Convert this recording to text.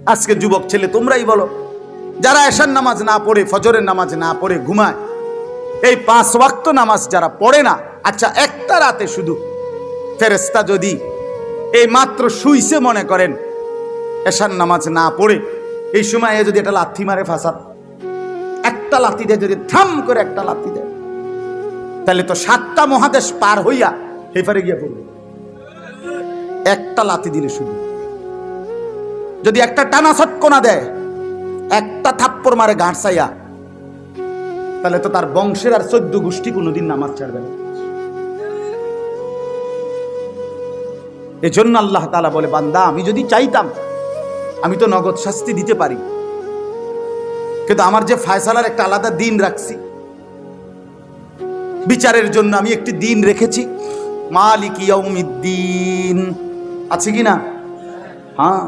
আজকে যুবক ছেলে তোমরাই বলো, যারা এশার নামাজ না পড়ে, ফজরের নামাজ না পড়ে ঘুমায়, এই 5 ওয়াক্ত নামাজ যারা পড়ে না, আচ্ছা একটা রাতে শুধু ফেরেশতা যদি এই মাত্র শুইছে মনে করেন এশার নামাজ না পড়ে, এই সময় যদি একটা লাথি মারে ফাঁসাত, একটা লাথি দেয়, যদি থাম করে একটা লাথি দেয়, তাহলে তো 7টা মহাদেশ পার হইয়া হেফারে গিয়ে পড়বে। একটা লাথি দিলে শুধু যদি একটা টানা ছটকনা দেয়, একটা থাপ্পড় মারে গাঁট চাইয়া, তাহলে তো তার বংশের আর 14 গোষ্ঠী কোনোদিন নামাজ ছাড়বে না। এজন্য আল্লাহ তাআলা বলে, বান্দা আমি যদি চাইতাম আমি তো নগদ শাস্তি দিতে পারি, কিন্তু আমার যে ফয়সালার একটা আলাদা দিন রাখছি, বিচারের জন্য আমি একটি দিন রেখেছি, মালিক ইয়াউমিদ্দিন, আছে কি না? হ্যাঁ,